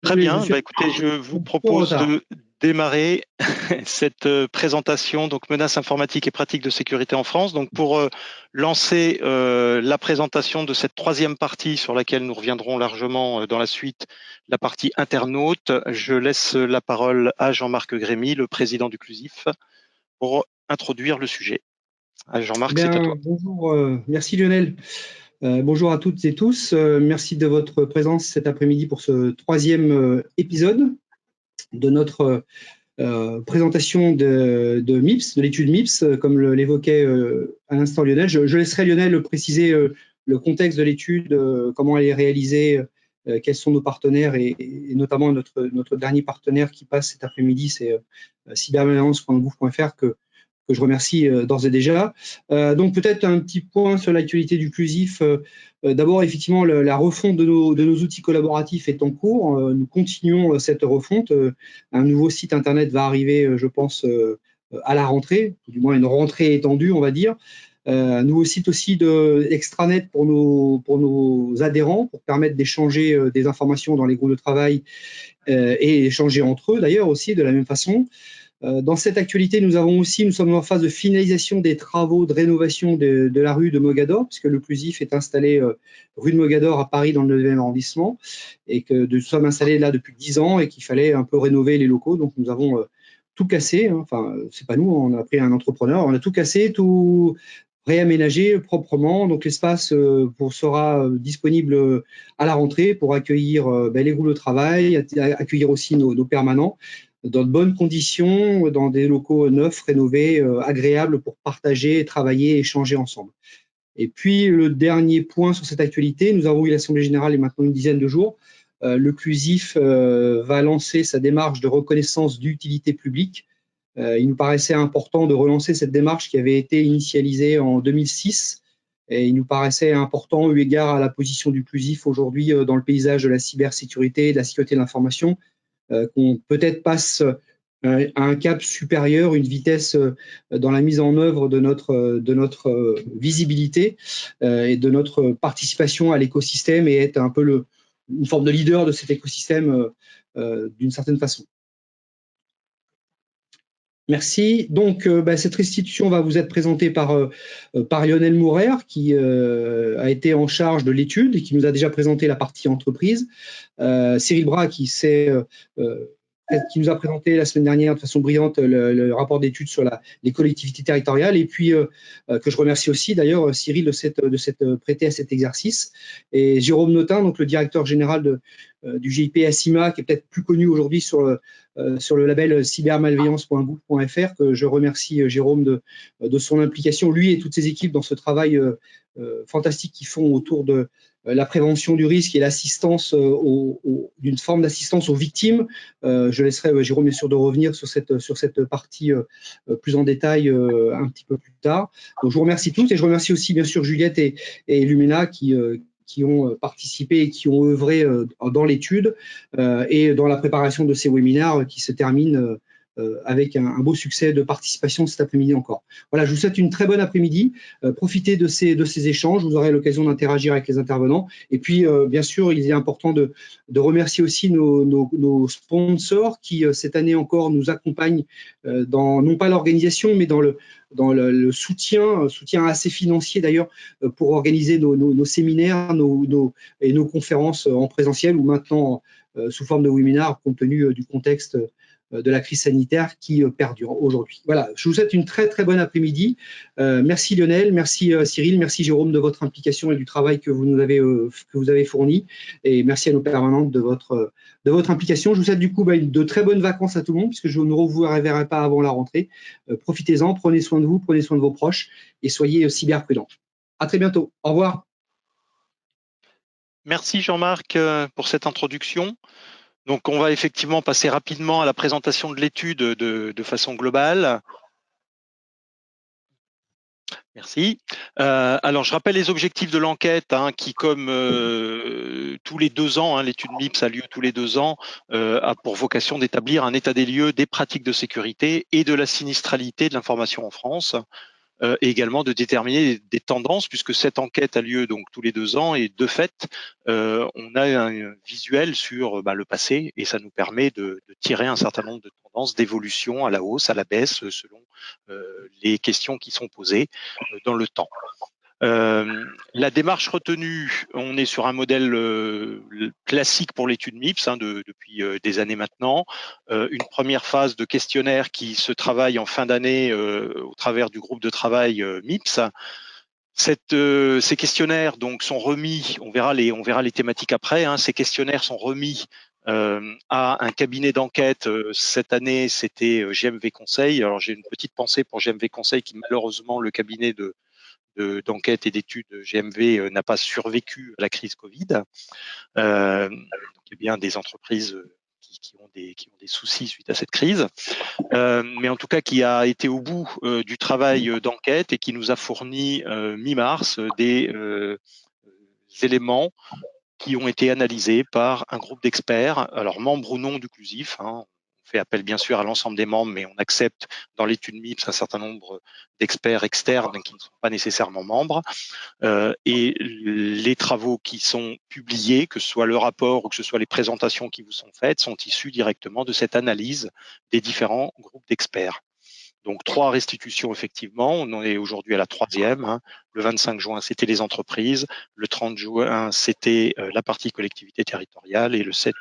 Très Désolé, je bien. suis Écoutez, je vous un peu en propose retard. de démarrer cette présentation, donc menaces informatiques et pratiques de sécurité en France. Donc, pour lancer la présentation de cette troisième partie sur laquelle nous reviendrons largement dans la suite, la partie internaute, je laisse la parole à Jean-Marc Grémy, le président du CLUSIF, pour introduire le sujet. Eh Jean-Marc, c'est à bien, toi. bonjour, merci Lionel. Bonjour à toutes et tous. Merci de votre présence cet après-midi pour ce troisième épisode de notre présentation de MIPS, de l'étude MIPS, comme l'évoquait à l'instant Lionel. Je laisserai Lionel préciser le contexte de l'étude, comment elle est réalisée, quels sont nos partenaires et notamment notre dernier partenaire qui passe cet après-midi, c'est cybermalveillance.gouv.fr que je remercie d'ores et déjà. Donc peut-être un petit point sur l'actualité du CLUSIF. D'abord, effectivement, la refonte de nos outils collaboratifs est en cours. Nous continuons cette refonte. Un nouveau site internet va arriver, je pense, à la rentrée, ou du moins une rentrée étendue, on va dire. Un nouveau site aussi de extranet pour nos adhérents, pour permettre d'échanger des informations dans les groupes de travail et échanger entre eux d'ailleurs aussi de la même façon. Dans cette actualité, nous sommes en phase de finalisation des travaux de rénovation de la rue de Mogador, puisque le CLUSIF est installé rue de Mogador à Paris dans le 9e arrondissement, et que nous sommes installés là depuis 10 ans et qu'il fallait un peu rénover les locaux. Donc nous avons tout cassé, hein. Enfin, c'est pas nous, on a pris un entrepreneur, on a tout cassé, tout réaménagé proprement. Donc l'espace sera disponible à la rentrée pour accueillir les groupes de travail, accueillir aussi nos permanents dans de bonnes conditions, dans des locaux neufs, rénovés, agréables pour partager, travailler, échanger ensemble. Et puis, le dernier point sur cette actualité, nous avons eu l'Assemblée générale il y a maintenant une dizaine de jours. Le CLUSIF va lancer sa démarche de reconnaissance d'utilité publique. Il nous paraissait important de relancer cette démarche qui avait été initialisée en 2006. Et il nous paraissait important, eu égard à la position du CLUSIF aujourd'hui dans le paysage de la cybersécurité, de la sécurité de l'information, qu'on peut-être passe à un cap supérieur, une vitesse dans la mise en œuvre de notre visibilité et de notre participation à l'écosystème et être un peu une forme de leader de cet écosystème d'une certaine façon. Merci. Donc, cette restitution va vous être présentée par Lionel Mourer, qui a été en charge de l'étude et qui nous a déjà présenté la partie entreprise. Cyril Bras, qui nous a présenté la semaine dernière de façon brillante le rapport d'étude sur les collectivités territoriales, et puis que je remercie aussi d'ailleurs Cyril de s'être prêté à cet exercice, et Jérôme Notin, donc le directeur général du GIP ACIMA, qui est peut-être plus connu aujourd'hui sur le label cybermalveillance.gouv.fr, que je remercie Jérôme de son implication, lui et toutes ses équipes, dans ce travail fantastique qu'ils font autour de la prévention du risque et l'assistance d'une forme d'assistance aux victimes. Je laisserai Jérôme bien sûr de revenir sur cette partie plus en détail un petit peu plus tard. Donc je vous remercie tous, et je remercie aussi bien sûr Juliette et Lumina qui ont participé et qui ont œuvré dans l'étude et dans la préparation de ces webinaires qui se terminent avec un beau succès de participation cet après-midi encore. Voilà, je vous souhaite une très bonne après-midi. Profitez de ces échanges, vous aurez l'occasion d'interagir avec les intervenants. Et puis, bien sûr, il est important de remercier aussi nos sponsors qui, cette année encore, nous accompagnent dans, non pas l'organisation, mais dans le soutien assez financier d'ailleurs, pour organiser nos séminaires et nos conférences en présentiel ou maintenant sous forme de webinaire, compte tenu du contexte de la crise sanitaire qui perdure aujourd'hui. Voilà, je vous souhaite une très très bonne après-midi. Merci Lionel, merci Cyril, merci Jérôme de votre implication et du travail que vous avez fourni, et merci à nos permanentes de votre implication. Je vous souhaite du coup de très bonnes vacances à tout le monde, puisque je ne vous reverrai pas avant la rentrée. Profitez-en, prenez soin de vous, prenez soin de vos proches et soyez cyber prudents. À très bientôt. Au revoir. Merci Jean-Marc pour cette introduction. Donc, on va effectivement passer rapidement à la présentation de l'étude de façon globale. Merci. Alors, je rappelle les objectifs de l'enquête qui, comme tous les 2 ans, l'étude MIPS a lieu tous les 2 ans, a pour vocation d'établir un état des lieux des pratiques de sécurité et de la sinistralité de l'information en France. et également de déterminer des tendances, puisque cette enquête a lieu donc tous les 2 ans, et de fait, on a un visuel sur le passé, et ça nous permet de tirer un certain nombre de tendances d'évolution à la hausse, à la baisse, selon les questions qui sont posées dans le temps. La démarche retenue, on est sur un modèle classique pour l'étude MIPS depuis des années maintenant. Une première phase de questionnaire qui se travaille en fin d'année au travers du groupe de travail MIPS. Ces questionnaires donc sont remis, on verra les thématiques après. Ces questionnaires sont remis à un cabinet d'enquête. Cette année, c'était GMV Conseil. Alors j'ai une petite pensée pour GMV Conseil qui malheureusement le cabinet d'enquête et d'études GMV n'a pas survécu à la crise Covid. Donc, il y a bien des entreprises qui ont des soucis suite à cette crise, mais en tout cas qui a été au bout du travail d'enquête et qui nous a fourni mi-mars des éléments qui ont été analysés par un groupe d'experts, alors membres ou non du CLUSIF. On fait appel bien sûr à l'ensemble des membres, mais on accepte dans l'étude MIPS un certain nombre d'experts externes qui ne sont pas nécessairement membres. Et les travaux qui sont publiés, que ce soit le rapport ou que ce soit les présentations qui vous sont faites, sont issus directement de cette analyse des différents groupes d'experts. Donc 3 restitutions effectivement, on en est aujourd'hui à la 3e. Le 25 juin, c'était les entreprises. Le 30 juin, c'était la partie collectivité territoriale. Et le 7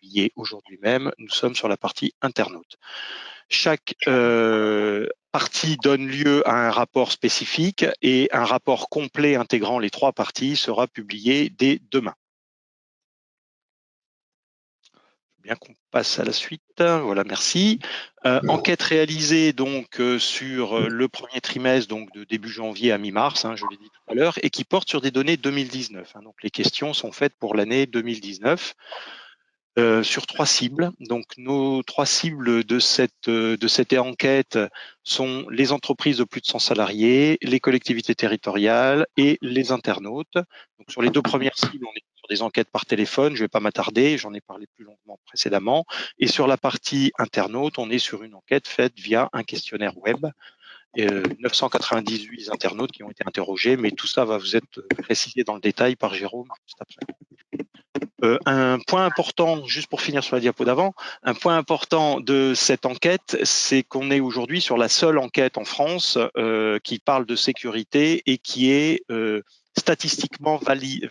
juillet, aujourd'hui même, nous sommes sur la partie internaute. Chaque partie donne lieu à un rapport spécifique, et un rapport complet intégrant les 3 parties sera publié dès demain. Bien qu'on passe à la suite. Voilà, merci. Enquête réalisée donc sur le premier trimestre, donc de début janvier à mi-mars, je l'ai dit tout à l'heure, et qui porte sur des données 2019. Donc les questions sont faites pour l'année 2019. Sur 3 cibles. Donc nos 3 cibles de cette enquête sont les entreprises de plus de 100 salariés, les collectivités territoriales et les internautes. Donc sur les 2 premières cibles, on est sur des enquêtes par téléphone, je ne vais pas m'attarder, j'en ai parlé plus longuement précédemment. Et sur la partie internaute, on est sur une enquête faite via un questionnaire web. 998 internautes qui ont été interrogés, mais tout ça va vous être précisé dans le détail par Jérôme juste après. Un point important, juste pour finir sur la diapo d'avant, un point important de cette enquête, c'est qu'on est aujourd'hui sur la seule enquête en France qui parle de sécurité et qui est statistiquement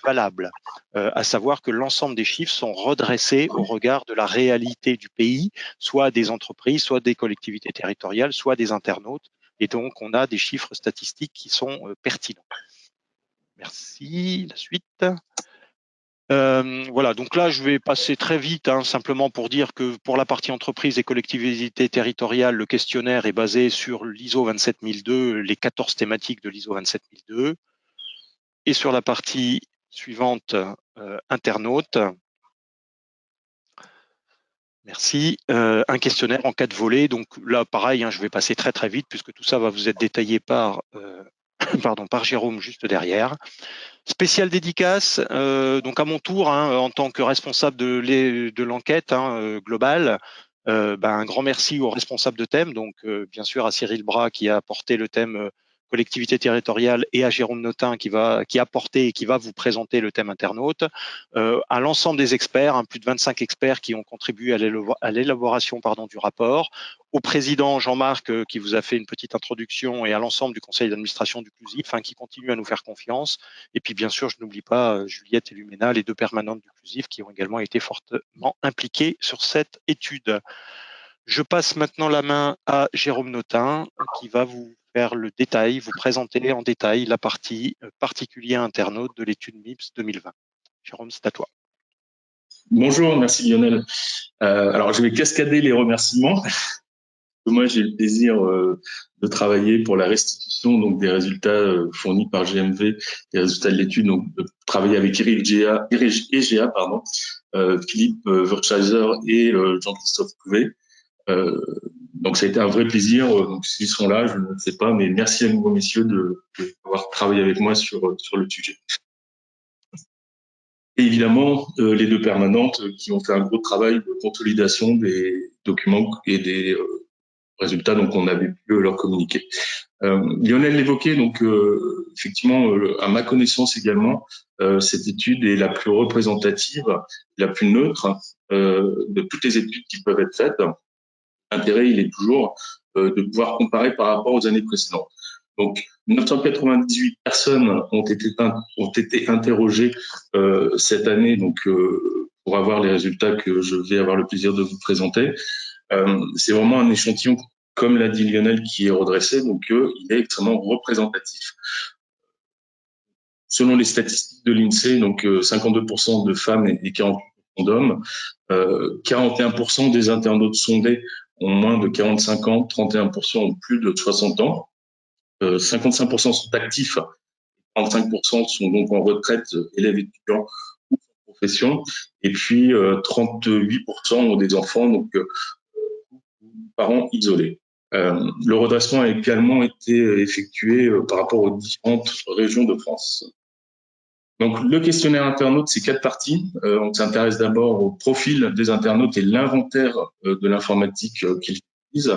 valable, à savoir que l'ensemble des chiffres sont redressés au regard de la réalité du pays, soit des entreprises, soit des collectivités territoriales, soit des internautes, et donc on a des chiffres statistiques qui sont pertinents. Merci. La suite. Voilà, donc là je vais passer très vite, simplement pour dire que pour la partie entreprise et collectivités territoriales, le questionnaire est basé sur l'ISO 27002, les 14 thématiques de l'ISO 27002. Et sur la partie suivante, internaute, merci, un questionnaire en 4 volets. Donc là pareil, je vais passer très très vite puisque tout ça va vous être détaillé par par Jérôme juste derrière. Spéciale dédicace, donc à mon tour, en tant que responsable de l'enquête globale, un grand merci aux responsables de thème, donc bien sûr à Cyril Bras qui a apporté le thème collectivité territoriale, et à Jérôme Notin qui a apporté et qui va vous présenter le thème internaute, à l'ensemble des experts, plus de 25 experts qui ont contribué à l'élaboration du rapport, au président Jean-Marc qui vous a fait une petite introduction, et à l'ensemble du conseil d'administration du CLUSIF qui continue à nous faire confiance. Et puis bien sûr, je n'oublie pas Juliette et Lumena, les 2 permanentes du CLUSIF qui ont également été fortement impliquées sur cette étude. Je passe maintenant la main à Jérôme Notin qui va vous faire le détail, vous présenter en détail la partie particulier internaute de l'étude MIPS 2020. Jérôme, c'est à toi. Bonjour, merci Lionel. Alors je vais cascader les remerciements. Moi, j'ai le plaisir de travailler pour la restitution donc des résultats fournis par GMV, les résultats de l'étude, donc de travailler avec Eric Egea, Philippe Wirtscheiser et Jean-Christophe Couvet. Donc ça a été un vrai plaisir. Donc s'ils sont là, je ne sais pas, mais merci à nouveau messieurs d'avoir travaillé avec moi sur le sujet. Et évidemment, les 2 permanentes qui ont fait un gros travail de consolidation des documents et des résultats donc on avait pu leur communiquer. Lionel l'évoquait, donc effectivement, à ma connaissance également, cette étude est la plus représentative, la plus neutre de toutes les études qui peuvent être faites. L'intérêt, il est toujours de pouvoir comparer par rapport aux années précédentes. Donc, 998 personnes ont été interrogées cette année, donc pour avoir les résultats que je vais avoir le plaisir de vous présenter. C'est vraiment un échantillon, comme l'a dit Lionel, qui est redressé, donc il est extrêmement représentatif. Selon les statistiques de l'INSEE, donc 52% de femmes et 48% d'hommes, 41% des internautes sondés ont moins de 45 ans, 31% ont plus de 60 ans, 55% sont actifs, 35% sont donc en retraite, élèves étudiants ou en profession, et puis 38% ont des enfants, donc parents isolés. Le redressement a également été effectué par rapport aux différentes régions de France. Donc, le questionnaire internaute, c'est 4 parties. On s'intéresse d'abord au profil des internautes et l'inventaire de l'informatique qu'ils utilisent.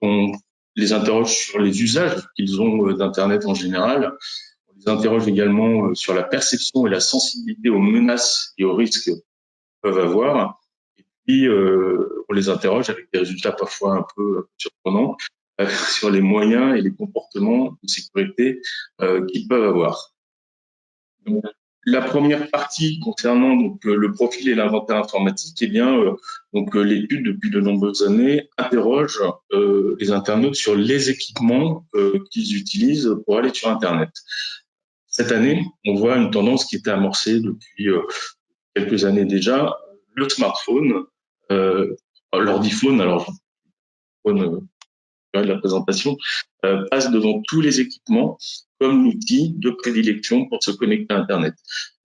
On les interroge sur les usages qu'ils ont d'Internet en général. On les interroge également sur la perception et la sensibilité aux menaces et aux risques qu'ils peuvent avoir. Et puis, on les interroge avec des résultats parfois un peu surprenants sur les moyens et les comportements de sécurité qu'ils peuvent avoir. Donc, la première partie concernant donc le profil et l'inventaire informatique, eh bien l'étude depuis de nombreuses années interroge les internautes sur les équipements qu'ils utilisent pour aller sur Internet. Cette année, on voit une tendance qui était amorcée depuis quelques années déjà, le smartphone, l'ordiphone, alors de la présentation, passe devant tous les équipements comme l'outil de prédilection pour se connecter à Internet.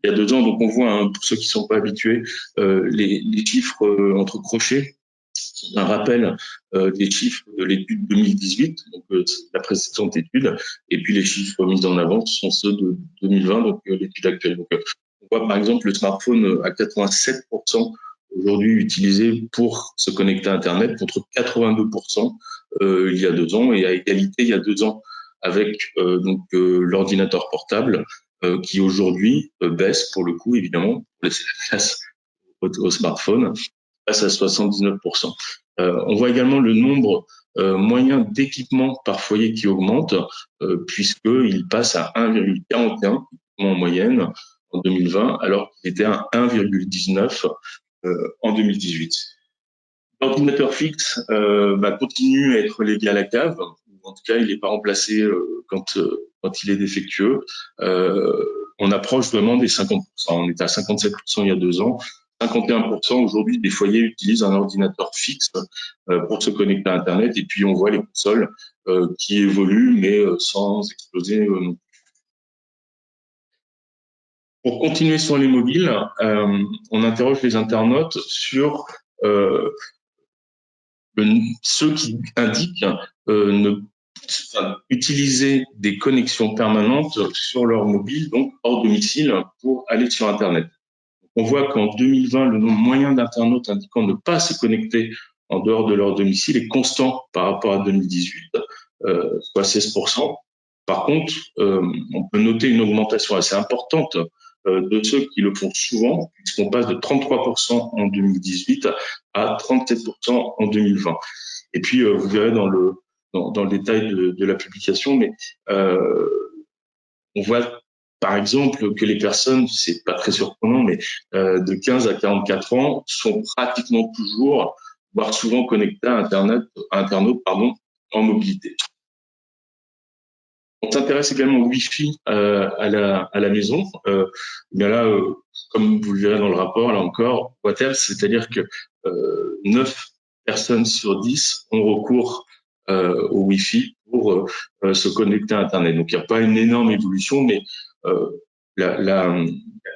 Il y a 2 ans, donc on voit, pour ceux qui ne sont pas habitués, les chiffres entre crochets, un rappel des chiffres de l'étude 2018, donc la précédente étude, et puis les chiffres mis en avant sont ceux de 2020, donc l'étude actuelle. Donc, on voit par exemple le smartphone à 87% aujourd'hui utilisé pour se connecter à Internet, contre 82% il y a 2 ans, et à égalité il y a 2 ans avec l'ordinateur portable qui aujourd'hui baisse pour le coup, évidemment, pour laisser la place au smartphone, passe à 79%. On voit également le nombre moyen d'équipements par foyer qui augmente, puisqu'il passe à 1,41 en moyenne en 2020, alors qu'il était à 1,19 en 2018. L'ordinateur fixe continue à être relégué à la cave. En tout cas, il n'est pas remplacé quand il est défectueux. On approche vraiment des 50%. On était à 57% il y a 2 ans. 51% aujourd'hui des foyers utilisent un ordinateur fixe pour se connecter à Internet. Et puis, on voit les consoles qui évoluent, mais sans exploser non plus. Pour continuer sur les mobiles, on interroge les internautes sur ceux qui indiquent utiliser des connexions permanentes sur leur mobile, donc hors domicile, pour aller sur Internet. On voit qu'en 2020, le nombre moyen d'internautes indiquant ne pas se connecter en dehors de leur domicile est constant par rapport à 2018, soit 16%. Par contre, on peut noter une augmentation assez importante de ceux qui le font souvent, puisqu'on passe de 33% en 2018 à 37% en 2020. Et puis, vous verrez dans le détail de la publication, mais on voit par exemple que les personnes, c'est pas très surprenant, mais de 15 à 44 ans sont pratiquement toujours, voire souvent connectés à internautes en mobilité. On s'intéresse également au Wi-Fi à la maison. Bien là, comme vous le verrez dans le rapport, là encore, Watters, c'est-à-dire que 9 personnes sur 10 ont recours au Wi-Fi pour se connecter à Internet. Donc, il n'y a pas une énorme évolution, mais la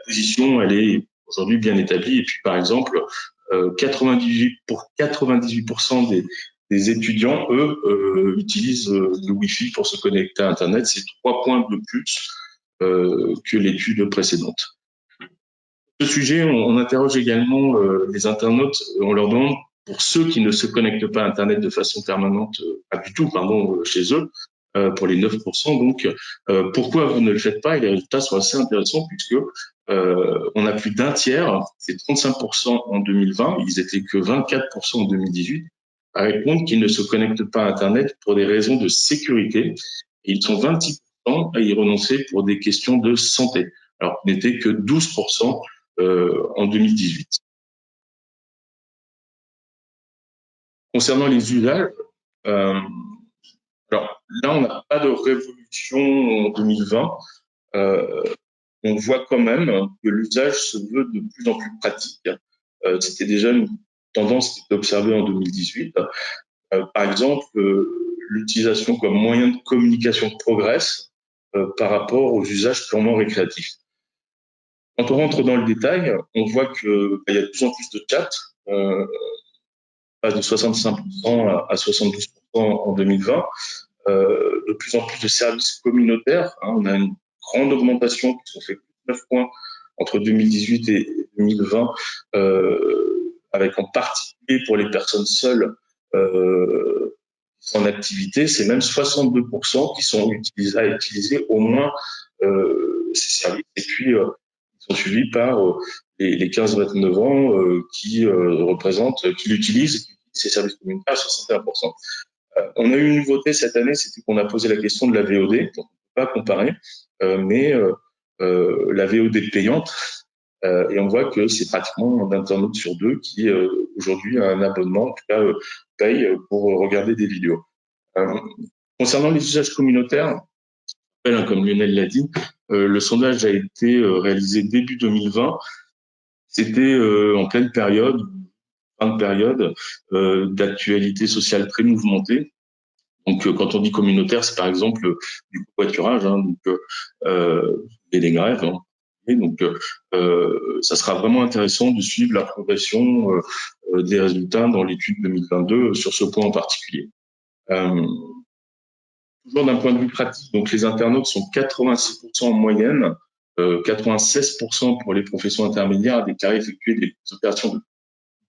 position, elle est aujourd'hui bien établie. Et puis, par exemple, 98% des étudiants, eux, utilisent le Wi-Fi pour se connecter à Internet. C'est 3 points de plus que l'étude précédente. Ce sujet, on interroge également les internautes. On leur demande, pour ceux qui ne se connectent pas à Internet de façon permanente, pas du tout, chez eux, pour les 9%. Donc, pourquoi vous ne le faites pas? Et les résultats sont assez intéressants puisque on a plus d'un tiers, c'est 35% en 2020, ils étaient que 24% en 2018, à répondre qu'ils ne se connectent pas à Internet pour des raisons de sécurité. Et ils sont 26% à y renoncer pour des questions de santé, alors qu'ils n'étaient que 12% en 2018. Concernant les usages, alors là, on n'a pas de révolution en 2020. On voit quand même que l'usage se veut de plus en plus pratique. C'était déjà une tendance qui était observée en 2018. Par exemple, l'utilisation comme moyen de communication progresse par rapport aux usages purement récréatifs. Quand on rentre dans le détail, on voit qu'il y a de plus en plus de chats, passe de 65% à 72% en 2020. De plus en plus de services communautaires. On a une grande augmentation qui sont fait 9 points entre 2018 et 2020, avec en particulier pour les personnes seules en activité, c'est même 62% qui sont utilisés au moins ces services. Et puis, ils sont suivis par les 15-29 ans qui utilisent ces services communautaires à 61%. On a eu une nouveauté cette année, c'était qu'on a posé la question de la VOD, donc on ne peut pas comparer, mais la VOD payante, et on voit que c'est pratiquement un internaute sur deux qui aujourd'hui a un abonnement, en tout cas paye pour regarder des vidéos. Concernant les usages communautaires, comme Lionel l'a dit, le sondage a été réalisé début 2020. C'était en pleine période, fin de période d'actualité sociale très mouvementée. Donc, quand on dit communautaire, c'est par exemple du covoiturage, et des grèves. Et donc, ça sera vraiment intéressant de suivre la progression des résultats dans l'étude 2022 sur ce point en particulier. Toujours d'un point de vue pratique, donc les internautes sont 86% en moyenne, 96% pour les professions intermédiaires à déclarer effectuer des opérations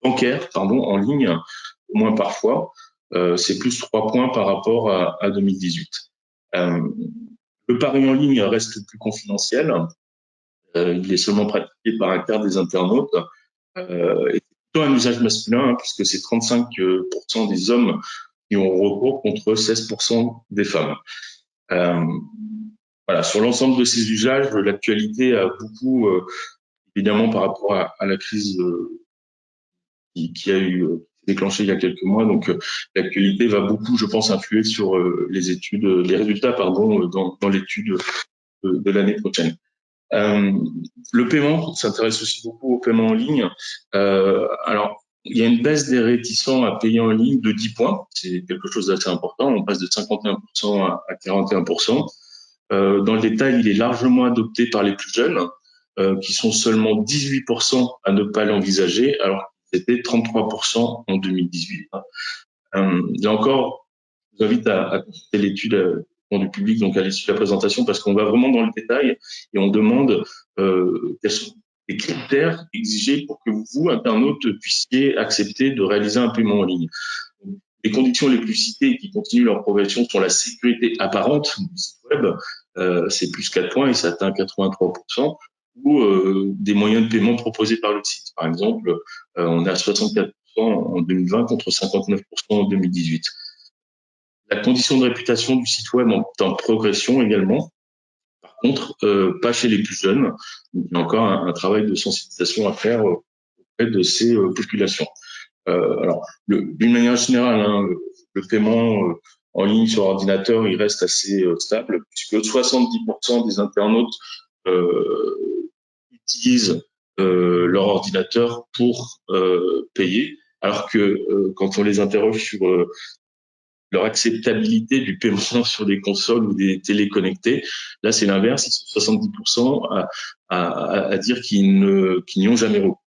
bancaires en ligne, au moins parfois. C'est plus 3 points par rapport à 2018. Le pari en ligne reste plus confidentiel. Il est seulement pratiqué par un quart des internautes. Et c'est plutôt un usage masculin, puisque c'est 35% des hommes qui ont recours contre 16% des femmes. Voilà, sur l'ensemble de ces usages, l'actualité a beaucoup, évidemment, par rapport à la crise qui a eu déclenché il y a quelques mois. Donc, l'actualité va beaucoup, je pense, influer sur les résultats, dans l'étude de l'année prochaine. Le paiement s'intéresse aussi beaucoup au paiement en ligne. Alors, il y a une baisse des réticents à payer en ligne de 10 points. C'est quelque chose d'assez important. On passe de 51% à 41%. Dans le détail, il est largement adopté par les plus jeunes, qui sont seulement 18% à ne pas l'envisager, alors c'était 33% en 2018. Là encore, je vous invite à consulter l'étude du public, donc à l'issue de la présentation, parce qu'on va vraiment dans le détail et on demande quels sont les critères exigés pour que vous, internautes, puissiez accepter de réaliser un paiement en ligne. Les conditions les plus citées et qui continuent leur progression sont la sécurité apparente du site web, c'est plus 4 points et ça atteint 83%, ou des moyens de paiement proposés par le site. Par exemple, on est à 64% en 2020 contre 59% en 2018. La condition de réputation du site web est en progression également. Par contre, pas chez les plus jeunes. Il y a encore un travail de sensibilisation à faire auprès de ces populations. Alors, d'une manière générale, le paiement en ligne sur ordinateur, il reste assez stable, puisque 70% des internautes utilisent leur ordinateur pour payer, alors que quand on les interroge sur leur acceptabilité du paiement sur des consoles ou des télés connectées, là c'est l'inverse, ils sont 70% à dire qu'ils n'y ont jamais recours.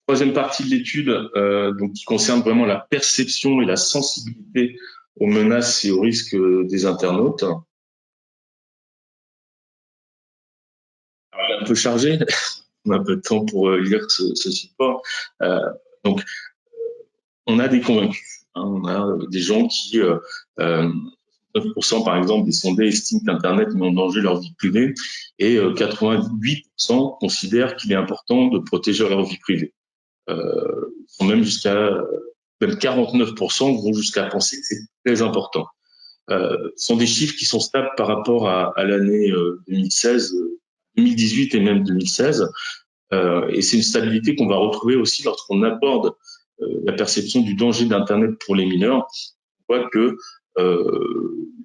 Troisième partie de l'étude, donc qui concerne vraiment la perception et la sensibilité aux menaces et aux risques des internautes. Alors, il est un peu chargé, on a un peu de temps pour lire ce support. Donc, on a des convaincus. On a des gens qui 9% par exemple des sondés estiment qu'Internet met en danger leur vie privée et 88% considèrent qu'il est important de protéger leur vie privée. Même 49% vont jusqu'à penser que c'est très important. Ce sont des chiffres qui sont stables par rapport à l'année 2016, 2018 et même 2016. Et c'est une stabilité qu'on va retrouver aussi lorsqu'on aborde la perception du danger d'Internet pour les mineurs. On voit que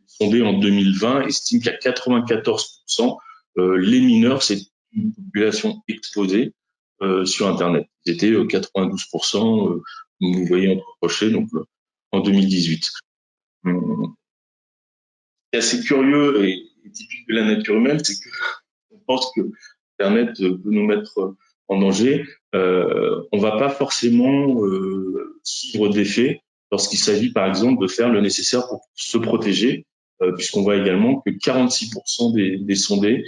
sondé en 2020 estime qu'à 94%, les mineurs, c'est une population exposée sur Internet. C'était 92%, vous voyez entre crochets, donc en 2018. C'est assez curieux et typique de la nature humaine, c'est qu'on pense que Internet peut nous mettre en danger. On va pas forcément suivre des faits lorsqu'il s'agit, par exemple, de faire le nécessaire pour se protéger, puisqu'on voit également que 46% des sondés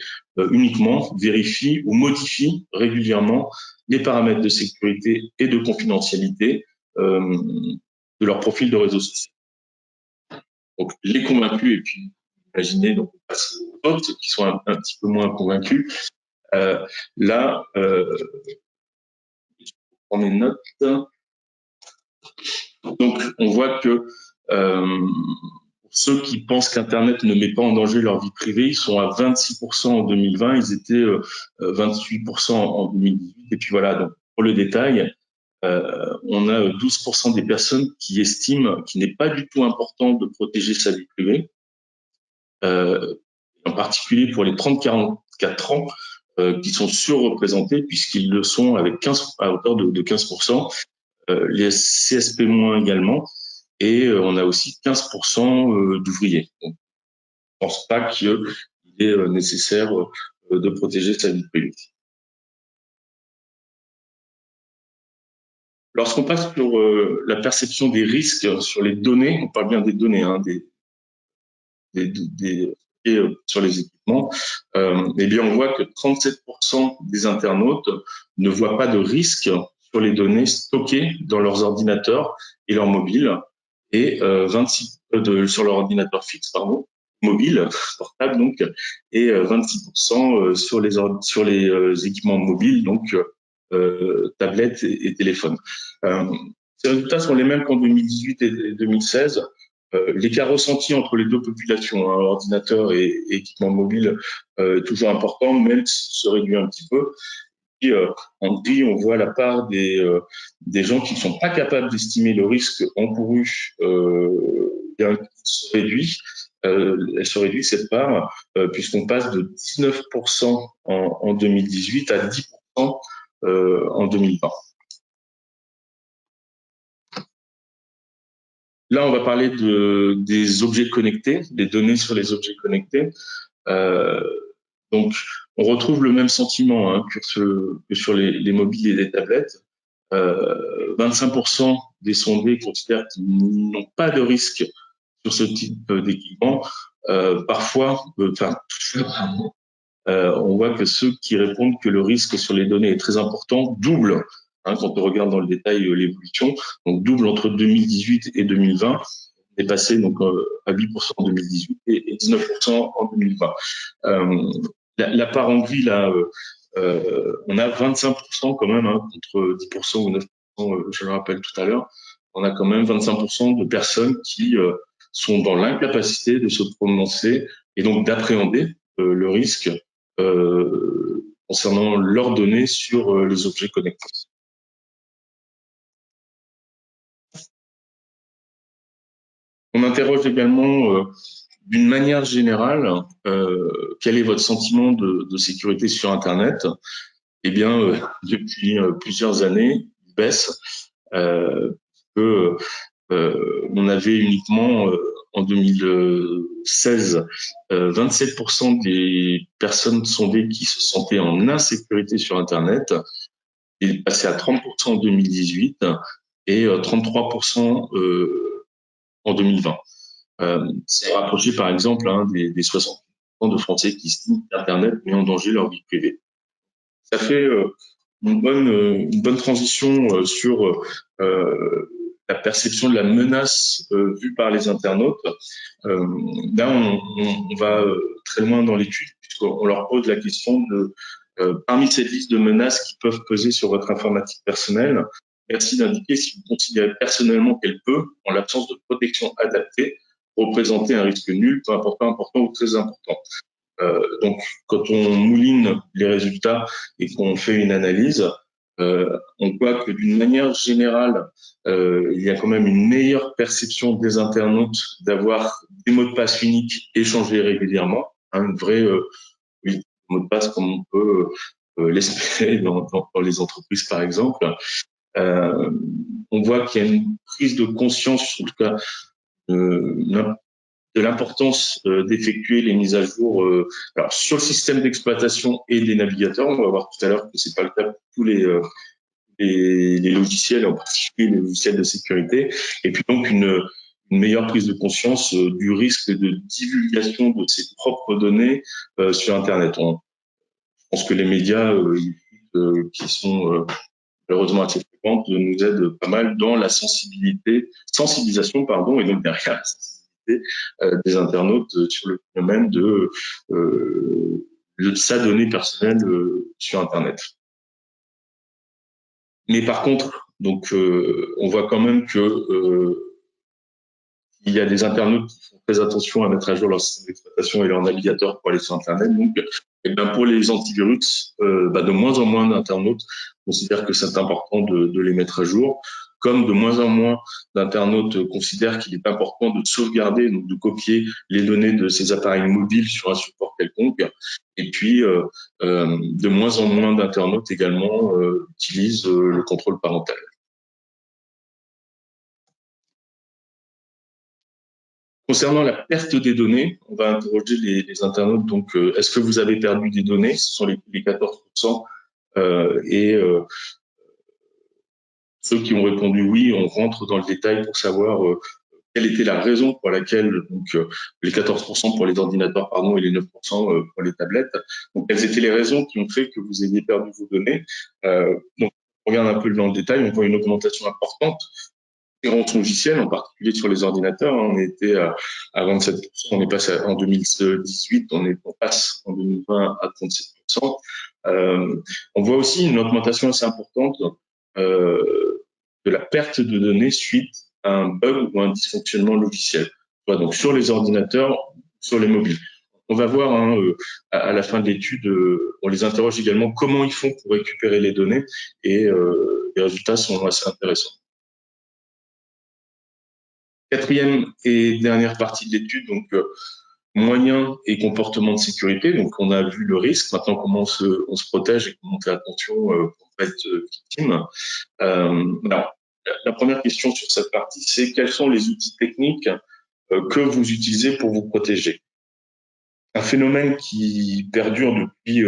uniquement vérifient ou modifient régulièrement les paramètres de sécurité et de confidentialité de leur profil de réseau social. Donc, les convaincus, et puis, imaginez, donc, on passe aux autres, ceux qui sont un petit peu moins convaincus. Là, je prends mes notes. Donc, on voit que pour ceux qui pensent qu'Internet ne met pas en danger leur vie privée, ils sont à 26% en 2020, ils étaient 28% en 2018. Et puis voilà, donc pour le détail, on a 12% des personnes qui estiment qu'il n'est pas du tout important de protéger sa vie privée, en particulier pour les 30-44 ans, qui sont surreprésentés puisqu'ils le sont avec à hauteur de 15%, les CSP- également, et on a aussi 15% d'ouvriers. Donc, je ne pense pas qu'il est nécessaire de protéger sa vie privée. Lorsqu'on passe sur la perception des risques sur les données, on parle bien des données, hein, sur les équipements, eh bien on voit que 37% des internautes ne voient pas de risque sur les données stockées dans leurs ordinateurs et leurs mobiles, et 26 sur leur ordinateur fixe, mobile, portable donc, et 26% sur les équipements mobiles, donc tablettes et téléphones. Ces résultats sont les mêmes qu'en 2018 et 2016. L'écart ressenti entre les deux populations, ordinateur et équipement mobile, est toujours important, même s'il se réduit un petit peu. Et, en gris, on voit la part des gens qui ne sont pas capables d'estimer le risque encouru, se réduit. Elle se réduit cette part, puisqu'on passe de 19% en 2018 à 10% en 2020. Là, on va parler des objets connectés, des données sur les objets connectés. Donc, on retrouve le même sentiment que sur les mobiles et les tablettes. 25% des sondés considèrent qu'ils n'ont pas de risque sur ce type d'équipement. Parfois, on voit que ceux qui répondent que le risque sur les données est très important doublent. Quand on regarde dans le détail l'évolution, donc double entre 2018 et 2020, on est passé donc à 8% en 2018 et 19% en 2020. La part en gris là, on a 25% quand même, contre 10% ou 9%, je le rappelle tout à l'heure. On a quand même 25% de personnes qui sont dans l'incapacité de se prononcer et donc d'appréhender le risque concernant leurs données sur les objets connectés. On interroge également d'une manière générale quel est votre sentiment de sécurité sur Internet. Eh bien, depuis plusieurs années, il baisse. On avait uniquement en 2016 27% des personnes sondées qui se sentaient en insécurité sur Internet. Il est passé à 30% en 2018 et 33% en 2020. C'est rapproché, par exemple, des 60% de Français qui estiment qu'Internet met en danger leur vie privée. Ça fait une bonne transition sur la perception de la menace vue par les internautes. Là, on va très loin dans l'étude, puisqu'on leur pose la question de parmi cette liste de menaces qui peuvent peser sur votre informatique personnelle, merci d'indiquer si vous considérez personnellement qu'elle peut, en l'absence de protection adaptée, représenter un risque nul, peu important, important ou très important. Donc, quand on mouline les résultats et qu'on fait une analyse, on voit que d'une manière générale, il y a quand même une meilleure perception des internautes d'avoir des mots de passe uniques échangés régulièrement, une vraie oui, mot de passe comme on peut l'espérer dans les entreprises, par exemple. On voit qu'il y a une prise de conscience, en tout cas, de l'importance d'effectuer les mises à jour alors sur le système d'exploitation et des navigateurs. On va voir tout à l'heure que c'est pas le cas pour tous les logiciels, en particulier les logiciels de sécurité. Et puis donc une meilleure prise de conscience du risque de divulgation de ses propres données sur Internet. Je pense que les médias qui sont malheureusement assez fréquentes nous aident pas mal dans la sensibilisation, et donc derrière la sensibilité des internautes sur le phénomène de sa donnée personnelle sur Internet. Mais par contre, donc on voit quand même que il y a des internautes qui font très attention à mettre à jour leur système d'exploitation et leur navigateur pour aller sur Internet. Donc, pour les antivirus, de moins en moins d'internautes considèrent que c'est important de les mettre à jour, comme de moins en moins d'internautes considèrent qu'il est important de sauvegarder, donc de copier les données de ces appareils mobiles sur un support quelconque. Et puis, de moins en moins d'internautes également utilisent le contrôle parental. Concernant la perte des données, on va interroger les internautes. Donc, est-ce que vous avez perdu des données? Ce sont les 14%. Ceux qui ont répondu oui, on rentre dans le détail pour savoir quelle était la raison pour laquelle, donc les 14% pour les ordinateurs, et les 9% pour les tablettes. Donc, quelles étaient les raisons qui ont fait que vous ayez perdu vos données? Donc, on regarde un peu dans le détail, on voit une augmentation importante. Différents logiciels, en particulier sur les ordinateurs, on était à 27%, on est passé en 2018, on passe en 2020 à 37%. On voit aussi une augmentation assez importante de la perte de données suite à un bug ou un dysfonctionnement logiciel. Donc sur les ordinateurs, sur les mobiles. On va voir à la fin de l'étude, on les interroge également comment ils font pour récupérer les données et les résultats sont assez intéressants. Quatrième et dernière partie de l'étude, donc moyens et comportements de sécurité. Donc on a vu le risque. Maintenant, comment on se protège et comment on fait attention pour pas être victime. Alors, la première question sur cette partie, c'est quels sont les outils techniques que vous utilisez pour vous protéger. Un phénomène qui perdure depuis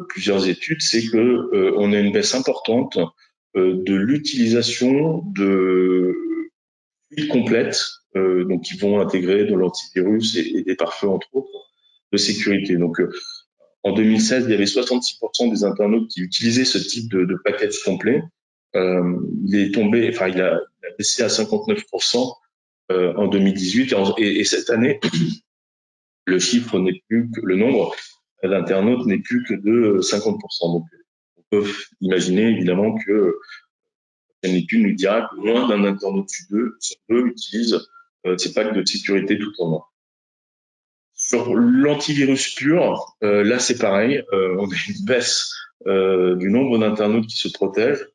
plusieurs études, c'est que on a une baisse importante de l'utilisation de files complètes, donc qui vont intégrer de l'antivirus et des pare-feux entre autres de sécurité. Donc en 2016, il y avait 66% des internautes qui utilisaient ce type de package complet. Il a baissé à 59% en 2018 et cette année, le nombre d'internautes n'est plus que de 50%. Donc on peut imaginer évidemment que une étude nous dira que moins d'un internaute sur deux utilise ces packs de sécurité tout en un. Sur l'antivirus pur, là c'est pareil, on a une baisse du nombre d'internautes qui se protègent,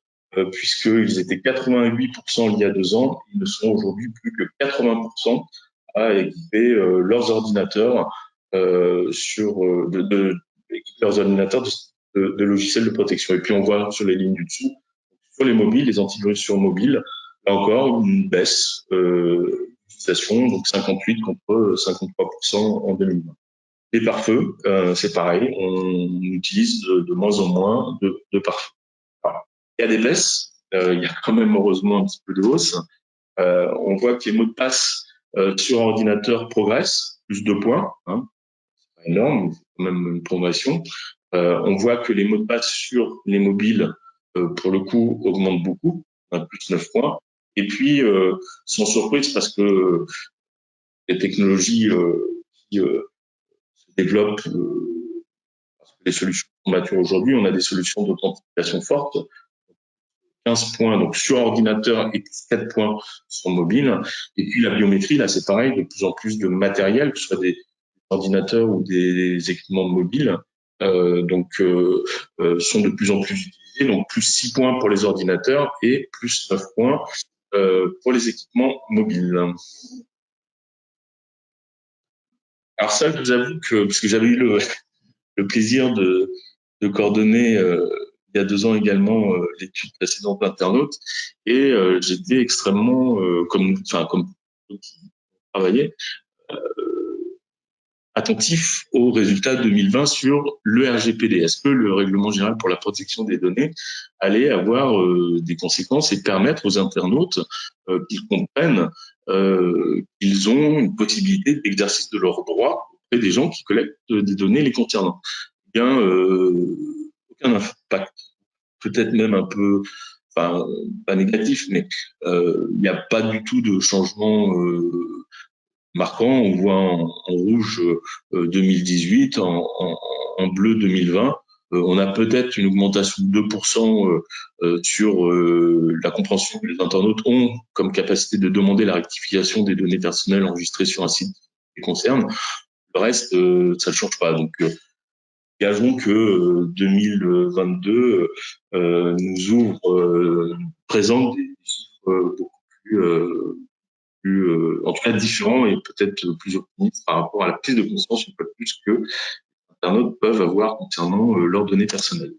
puisqu'ils étaient 88% il y a 2 ans, ils ne sont aujourd'hui plus que 80% à équiper leurs ordinateurs leurs ordinateurs de logiciels de protection. Et puis on voit sur les lignes du dessous, sur les mobiles, les antivirus sur mobile, là encore une baisse d'utilisation, donc 58 contre 53% en 2020. Les pare-feux, c'est pareil, on utilise de moins en moins de pare-feux. Voilà. Il y a des baisses, il y a quand même heureusement un petit peu de hausse. On voit que les mots de passe sur ordinateur progressent, plus 2 points, hein. C'est pas énorme, mais c'est quand même une progression. On voit que les mots de passe sur les mobiles, pour le coup, augmentent beaucoup, plus 9 points. Et puis, sans surprise, parce que les technologies qui se développent, parce que les solutions sont matures aujourd'hui, on a des solutions d'authentification forte, 15 points donc sur ordinateur et 4 points sur mobile. Et puis la biométrie, là c'est pareil, de plus en plus de matériel, que ce soit des ordinateurs ou des équipements mobiles, sont de plus en plus utilisés. Donc plus 6 points pour les ordinateurs et plus 9 points pour les équipements mobiles. Alors ça, je vous avoue que, parce que j'avais eu le plaisir de coordonner il y a 2 ans également l'étude précédente d'internautes, et j'étais extrêmement, comme qui travaillait, attentif aux résultats 2020 sur le RGPD. Est-ce que le Règlement général pour la protection des données allait avoir des conséquences et permettre aux internautes qu'ils comprennent qu'ils ont une possibilité d'exercice de leurs droits auprès des gens qui collectent des données les concernant? Eh bien, aucun impact. Peut-être même un peu, enfin, pas négatif, mais il n'y a pas du tout de changement marquant. On voit en rouge 2018, en bleu 2020. On a peut-être une augmentation de 2% sur la compréhension que les internautes ont comme capacité de demander la rectification des données personnelles enregistrées sur un site qui les concerne. Le reste, ça ne change pas. Donc, gageons que 2022 nous ouvre, présente des chiffres beaucoup plus, en tout cas différents et peut-être plus optimistes par rapport à la prise de conscience une fois de plus que les internautes peuvent avoir concernant leurs données personnelles.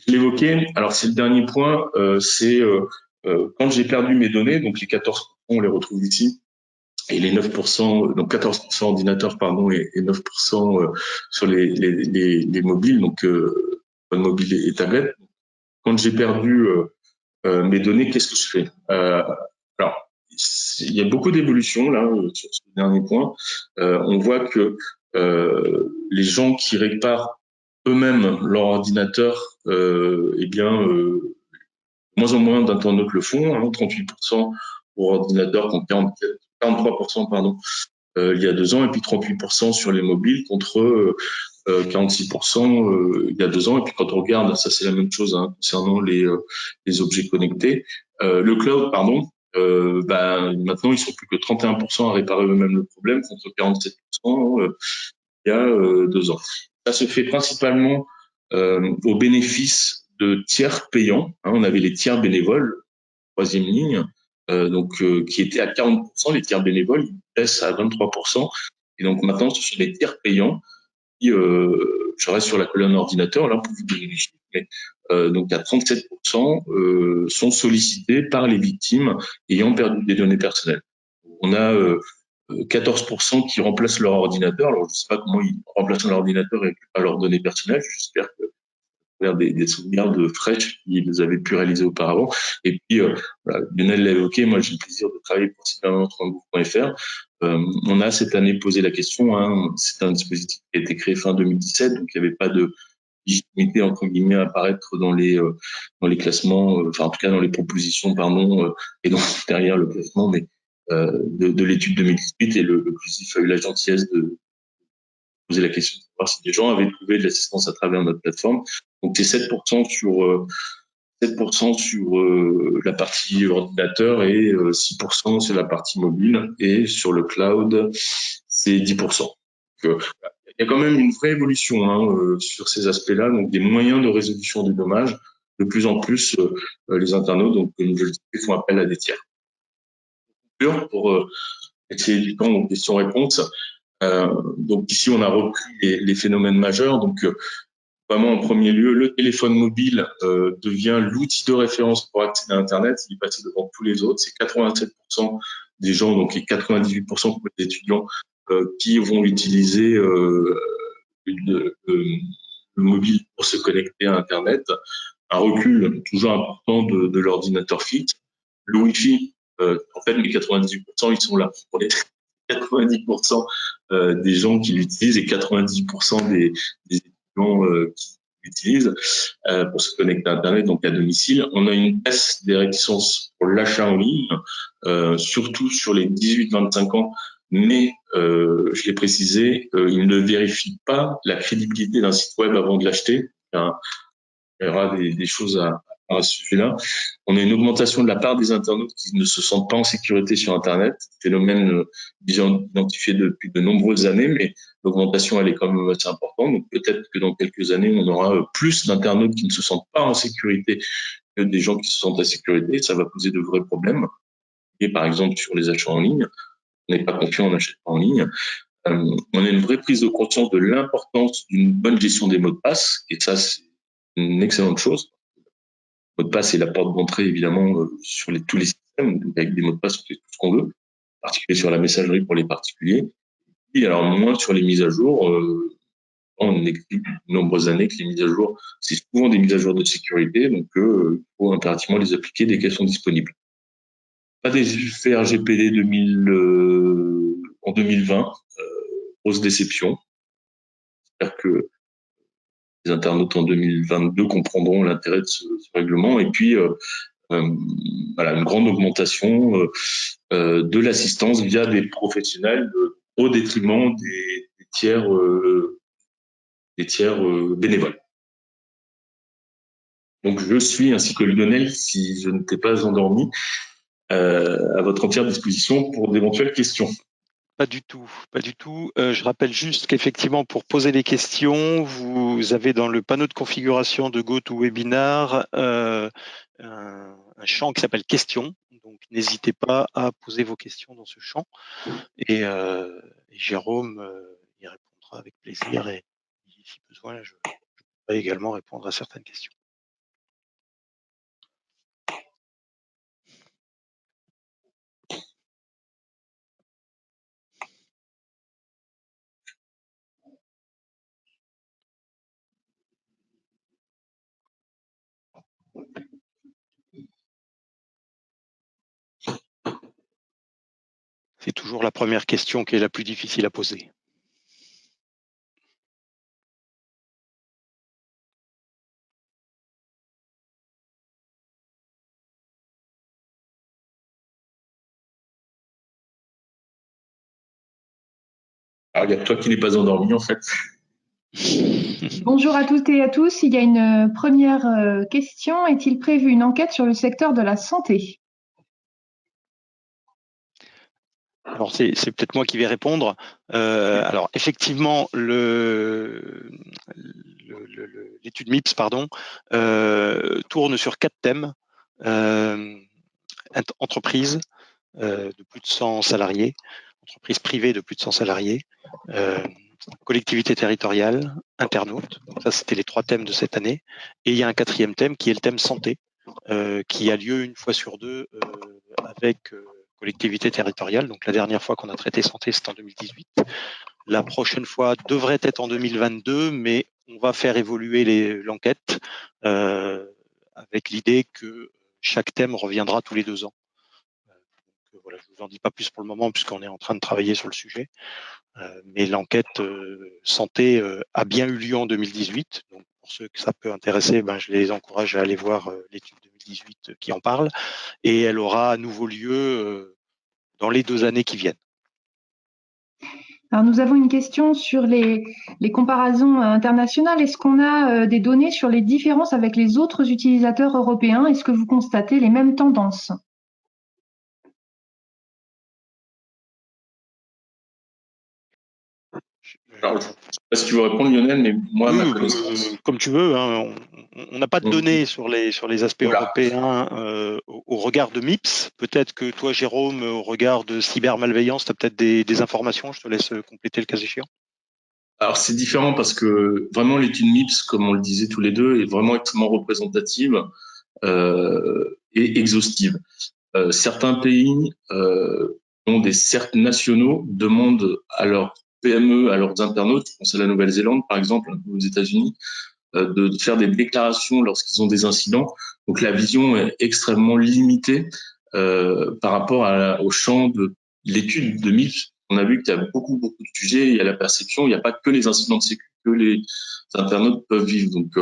Je l'évoquais, alors c'est le dernier point, c'est quand j'ai perdu mes données, donc les 14%, on les retrouve ici, et les 9%, donc 14% ordinateurs, pardon, et 9% sur les mobiles, donc mobile et tablette. Quand j'ai perdu mes données, qu'est-ce que je fais? Alors, il y a beaucoup d'évolutions là sur ce dernier point. On voit que les gens qui réparent eux-mêmes leur ordinateur, moins en moins d'internautes le font, 38% pour ordinateur contre 43% pardon, il y a 2 ans, et puis 38% sur les mobiles contre 46% il y a 2 ans. Et puis quand on regarde, ça c'est la même chose concernant les objets connectés, le cloud, pardon, maintenant ils sont plus que 31% à réparer eux-mêmes le problème contre 47% il y a 2 ans. Ça se fait principalement au bénéfice de tiers payants. On avait les tiers bénévoles, troisième ligne, qui étaient à 40%, les tiers bénévoles, ils baissent à 23%. Et donc maintenant, ce sont les tiers payants qui, je reste sur la colonne ordinateur, là, pour vous donner les chiffres, mais donc à 37% sont sollicités par les victimes ayant perdu des données personnelles. On a 14% qui remplacent leur ordinateur. Alors, je ne sais pas comment ils remplacent leur ordinateur et pas leurs données personnelles. J'espère que faire des sauvegardes fraîches qu'ils avaient pu réaliser auparavant. Et puis, voilà, Lionel l'a évoqué, moi j'ai le plaisir de travailler principalement sur Gouv.fr. On a cette année posé la question, c'est un dispositif qui a été créé fin 2017, donc il n'y avait pas de légitimité entre guillemets à apparaître dans les classements, enfin en tout cas dans les propositions, pardon, et donc derrière le classement, mais de l'étude 2018, et le CLUSIF a eu la gentillesse de poser la question de savoir si des gens avaient trouvé de l'assistance à travers notre plateforme. Donc c'est 7% sur la partie ordinateur et 6% sur la partie mobile, et sur le cloud c'est 10%. Donc, il y a quand même une vraie évolution sur ces aspects-là, donc des moyens de résolution des dommages. De plus en plus, les internautes, donc comme je le disais, font appel à des tiers. Pour essayer du temps, donc questions-réponses. Donc ici, on a repris les phénomènes majeurs. Donc vraiment, en premier lieu, le téléphone mobile devient l'outil de référence pour accéder à Internet. Il est passé devant tous les autres. C'est 87% des gens, donc et 98% des étudiants qui vont utiliser le mobile pour se connecter à Internet. Un recul toujours important de l'ordinateur fixe. Le Wi-Fi, en fait, mais 98%, ils sont là. Pour les 90% des gens qui l'utilisent et 90% des étudiants qui utilisent pour se connecter à Internet, donc à domicile. On a une baisse des réticences pour l'achat en ligne, surtout sur les 18-25 ans, mais je l'ai précisé, ils ne vérifient pas la crédibilité d'un site web avant de l'acheter. Il y aura des choses à ce sujet-là. On a une augmentation de la part des internautes qui ne se sentent pas en sécurité sur Internet, phénomène bien identifié depuis de nombreuses années, mais l'augmentation, elle est quand même assez importante. Donc peut-être que dans quelques années, on aura plus d'internautes qui ne se sentent pas en sécurité que des gens qui se sentent en sécurité. Ça va poser de vrais problèmes. Et par exemple, sur les achats en ligne, on n'est pas confiant, on n'achète pas en ligne. On a une vraie prise de conscience de l'importance d'une bonne gestion des mots de passe, et ça, c'est une excellente chose. Le mot de passe est la porte d'entrée, évidemment, sur tous les systèmes. Donc, avec des mots de passe, on fait tout ce qu'on veut, en particulier sur la messagerie pour les particuliers. Et alors, moins sur les mises à jour. On explique depuis de nombreuses années que les mises à jour, c'est souvent des mises à jour de sécurité, donc il faut impérativement les appliquer dès qu'elles sont disponibles. Pas des faits RGPD en 2020, grosse déception. J'espère que les internautes en 2022 comprendront l'intérêt de ce règlement. Et puis, voilà, une grande augmentation de l'assistance via des professionnels au détriment des tiers bénévoles. Donc, je suis, ainsi que Lionel, si je ne t'ai pas endormi, à votre entière disposition pour d'éventuelles questions. Pas du tout, pas du tout. Je rappelle juste qu'effectivement, pour poser les questions, vous avez dans le panneau de configuration de GoToWebinar un champ qui s'appelle questions. Donc, n'hésitez pas à poser vos questions dans ce champ. Et Jérôme y répondra avec plaisir. Et si besoin, je pourrai également répondre à certaines questions. C'est toujours la première question qui est la plus difficile à poser. Alors, il y a toi qui n'es pas endormi, en fait. Bonjour à toutes et à tous. Il y a une première question. Est-il prévu une enquête sur le secteur de la santé? Alors, c'est peut-être moi qui vais répondre. Alors, effectivement, l'étude MIPS tourne sur 4 thèmes. Entreprise de plus de 100 salariés, entreprise privée de plus de 100 salariés, collectivité territoriale, internautes. Donc ça, c'était les 3 thèmes de cette année. Et il y a un 4e thème qui est le thème santé, qui a lieu une fois sur 2 avec collectivité territoriale. Donc la dernière fois qu'on a traité santé, c'était en 2018. La prochaine fois devrait être en 2022, mais on va faire évoluer l'enquête avec l'idée que chaque thème reviendra tous les 2 ans. Donc, voilà, je ne vous en dis pas plus pour le moment puisqu'on est en train de travailler sur le sujet. Mais l'enquête santé a bien eu lieu en 2018. Donc pour ceux que ça peut intéresser, je les encourage à aller voir l'étude 2018 qui en parle. Et elle aura à nouveau lieu dans les 2 années qui viennent. Alors nous avons une question sur les comparaisons internationales. Est-ce qu'on a des données sur les différences avec les autres utilisateurs européens? Est-ce que vous constatez les mêmes tendances? Alors, je ne sais pas si tu veux répondre, Lionel, mais moi, ma connaissance... comme tu veux, hein, on n'a pas de données sur les aspects européens au regard de MIPS. Peut-être que toi, Jérôme, au regard de cybermalveillance, tu as peut-être des informations. Je te laisse compléter le cas échéant. Alors, c'est différent parce que vraiment, l'étude MIPS, comme on le disait tous les deux, est vraiment extrêmement représentative et exhaustive. Certains pays dont des certes nationaux demandent à leurs PME, à leurs internautes, je pense à la Nouvelle-Zélande par exemple, aux États-Unis, de faire des déclarations lorsqu'ils ont des incidents. Donc la vision est extrêmement limitée par rapport au champ de l'étude de MIPS. On a vu qu'il y a beaucoup de sujets, il y a la perception, il n'y a pas que les incidents de sécurité que les internautes peuvent vivre. Donc,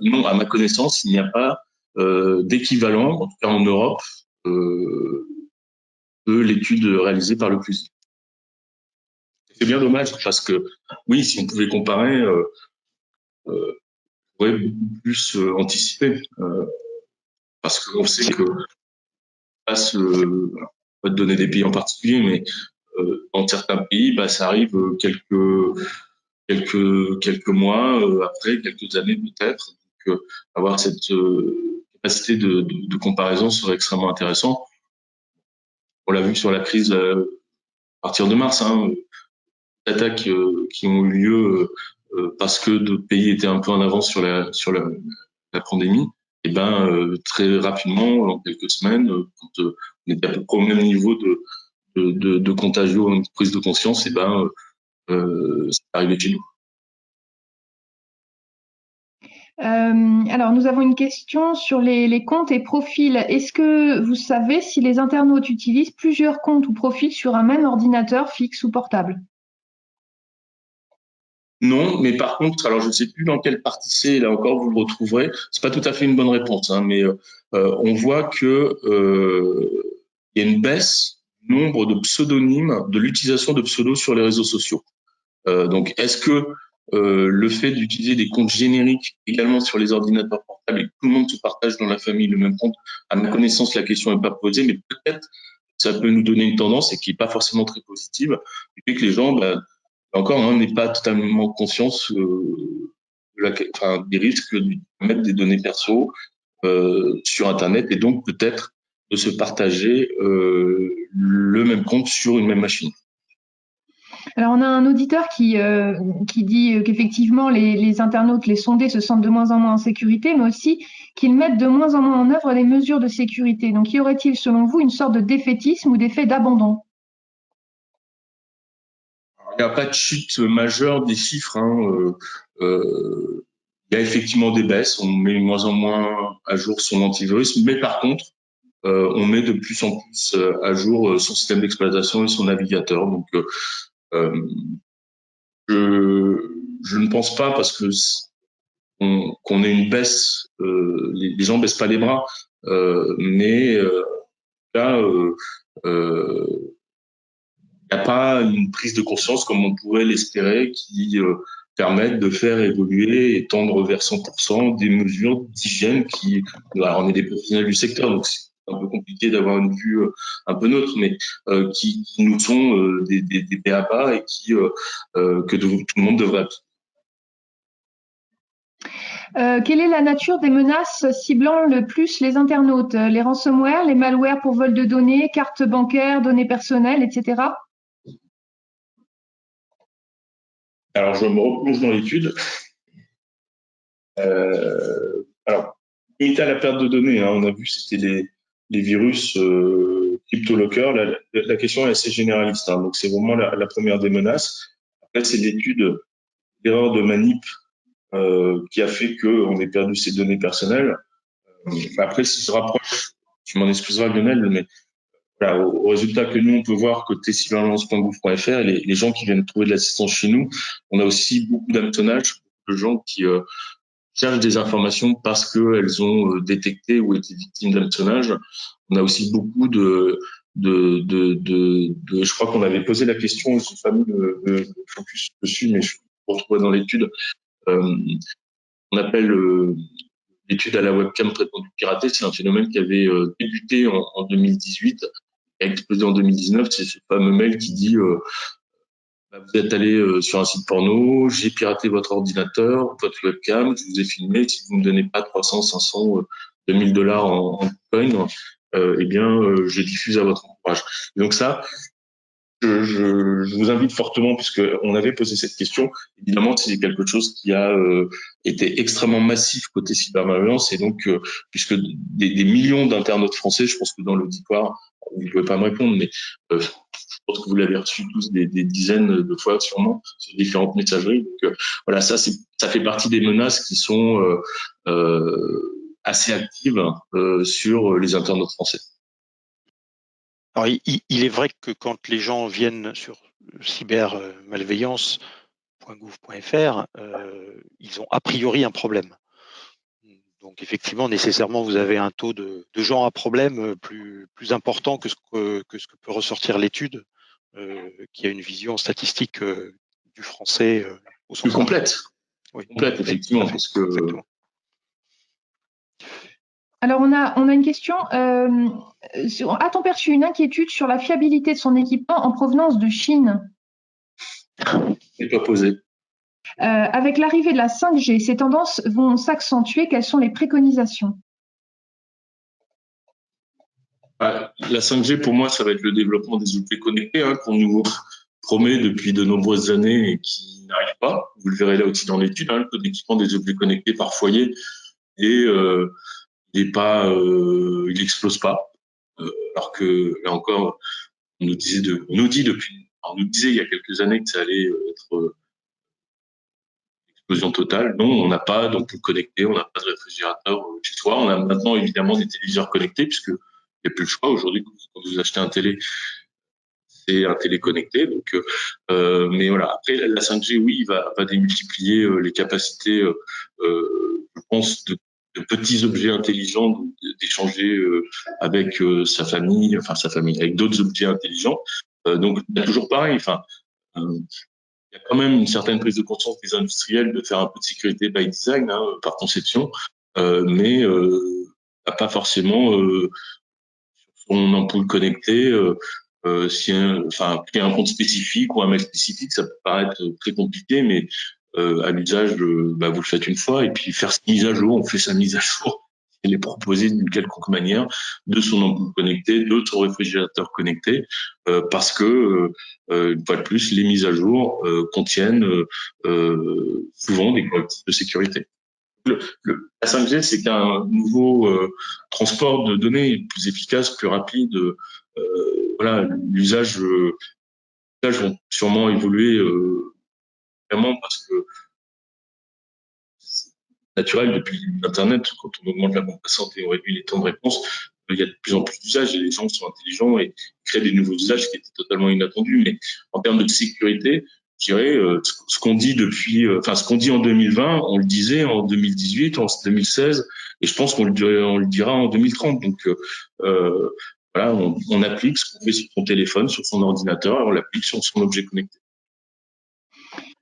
non, à ma connaissance, il n'y a pas d'équivalent, en tout cas en Europe, de l'étude réalisée par le CLUSI. C'est bien dommage parce que, oui, si on pouvait comparer, on pourrait beaucoup plus anticiper. Parce qu'on sait que, pas te donner des pays en particulier, mais dans certains pays, ça arrive quelques mois après, quelques années peut-être. Donc, avoir cette capacité de comparaison serait extrêmement intéressant. On l'a vu sur la crise à partir de mars, les attaques qui ont eu lieu parce que d'autres pays étaient un peu en avance sur la pandémie. Et très rapidement, en quelques semaines, quand on était à peu près au même niveau de contagion, une prise de conscience, c'est arrivé chez nous. Alors, nous avons une question sur les comptes et profils. Est-ce que vous savez si les internautes utilisent plusieurs comptes ou profils sur un même ordinateur fixe ou portable? Non, mais par contre, alors je ne sais plus dans quelle partie c'est, là encore vous le retrouverez. C'est pas tout à fait une bonne réponse, mais on voit que il y a une baisse du nombre de pseudonymes, de l'utilisation de pseudos sur les réseaux sociaux. Donc, est-ce que le fait d'utiliser des comptes génériques également sur les ordinateurs portables et que tout le monde se partage dans la famille le même compte, à ma connaissance, la question n'est pas posée, mais peut-être ça peut nous donner une tendance et qui n'est pas forcément très positive, et puis que les gens, encore, n'aient pas totalement conscience des risques de mettre des données perso sur Internet et donc peut-être de se partager le même compte sur une même machine. Alors, on a un auditeur qui dit qu'effectivement, les internautes, les sondés se sentent de moins en moins en sécurité, mais aussi qu'ils mettent de moins en moins en œuvre les mesures de sécurité. Donc, y aurait-il, selon vous, une sorte de défaitisme ou d'effet d'abandon? Il n'y a pas de chute majeure des chiffres. Il y a effectivement des baisses. On met de moins en moins à jour son antivirus, mais par contre, on met de plus en plus à jour son système d'exploitation et son navigateur. Donc, je ne pense pas parce que qu'on ait une baisse, les gens baissent pas les bras, mais là, il n'y a pas une prise de conscience comme on pourrait l'espérer qui permettent de faire évoluer et tendre vers 100% des mesures d'hygiène qui, alors on est des professionnels du secteur, donc c'est un peu compliqué d'avoir une vue un peu neutre, mais qui nous sont des b.a.-ba et que tout le monde devrait appliquer. Quelle est la nature des menaces ciblant le plus les internautes? Les ransomware, les malwares pour vol de données, cartes bancaires, données personnelles, etc. Alors, je me replonge dans l'étude. Alors, limité à la perte de données, on a vu c'était les virus crypto-lockers. La question est assez généraliste, donc c'est vraiment la première des menaces. Après, c'est l'étude d'erreur de manip qui a fait qu'on ait perdu ces données personnelles. Après, si je rapproche, tu m'en excuseras Lionel, mais voilà, au résultat que nous on peut voir côté cyberviolence.gouv.fr, les gens qui viennent trouver de l'assistance chez nous, on a aussi beaucoup d'hameçonnage, de gens qui cherchent des informations parce qu'elles ont détecté ou été victimes d'hameçonnage. On a aussi beaucoup de je crois qu'on avait posé la question, j'ai pas mis de focus dessus, mais je retrouve dans l'étude. On appelle l'étude à la webcam traitement du piraté. C'est un phénomène qui avait débuté en 2018 et a explosé en 2019. C'est ce fameux mail qui dit vous êtes allé sur un site porno, j'ai piraté votre ordinateur, votre webcam, je vous ai filmé. Si vous me donnez pas 300, 500, $2000 en coin, je diffuse à votre entourage. Donc ça, je vous invite fortement, puisque on avait posé cette question. Évidemment, c'est quelque chose qui a été extrêmement massif côté cybermalveillance, et donc puisque des millions d'internautes français, je pense que dans l'auditoire, vous ne pouvez pas me répondre, mais je pense que vous l'avez reçu tous des dizaines de fois sûrement sur différentes messageries. Donc voilà, ça fait partie des menaces qui sont assez actives sur les internautes français. Alors, il est vrai que quand les gens viennent sur cybermalveillance, .gouv.fr, ils ont a priori un problème. Donc effectivement, nécessairement, vous avez un taux de gens à problème plus important que ce que peut ressortir l'étude, qui a une vision statistique du français au sens plus complète. Oui, complète, effectivement, fait, parce que. Exactement. Alors on a une question. A-t-on perçu une inquiétude sur la fiabilité de son équipement en provenance de Chine? n'est pas posé. Avec l'arrivée de la 5G, ces tendances vont s'accentuer. Quelles sont les préconisations? La 5G, pour moi, ça va être le développement des objets connectés qu'on nous promet depuis de nombreuses années et qui n'arrive pas. Vous le verrez là aussi dans l'étude, le taux d'équipement des objets connectés par foyer et il n'explose pas. Alors que là encore, on nous disait il y a quelques années que ça allait être explosion totale. Non, on n'a pas d'ampoule connectée, on n'a pas de réfrigérateur chez soi. On a maintenant évidemment des téléviseurs connectés puisque il n'y a plus le choix. Aujourd'hui, quand vous achetez un télé, c'est un télé connecté. Donc, mais voilà. Après, la 5G, oui, va démultiplier les capacités, je pense, de petits objets intelligents, d'échanger avec sa famille, avec d'autres objets intelligents. Donc, il y a toujours pareil. Enfin, il y a quand même une certaine prise de conscience des industriels de faire un peu de sécurité by design, par conception, mais pas forcément son ampoule connectée. Créer un compte spécifique ou un mail spécifique, ça peut paraître très compliqué, mais à l'usage, vous le faites une fois et puis faire sa mise à jour, on fait sa mise à jour. Elle est proposée d'une quelconque manière de son ampoule connectée, de son réfrigérateur connecté, parce que une fois de plus, les mises à jour contiennent souvent des correctifs de sécurité. La 5G, c'est qu'un nouveau transport de données plus efficace, plus rapide. L'usage vont sûrement évoluer vraiment parce que c'est naturel depuis Internet. Quand on augmente la bande passante et on réduit les temps de réponse, il y a de plus en plus d'usages et les gens sont intelligents et créent des nouveaux usages qui étaient totalement inattendus. Mais en termes de sécurité, je dirais ce qu'on dit ce qu'on dit en 2020, on le disait en 2018, en 2016, et je pense qu'on le dira en 2030. Donc on applique ce qu'on fait sur son téléphone, sur son ordinateur, et on l'applique sur son objet connecté.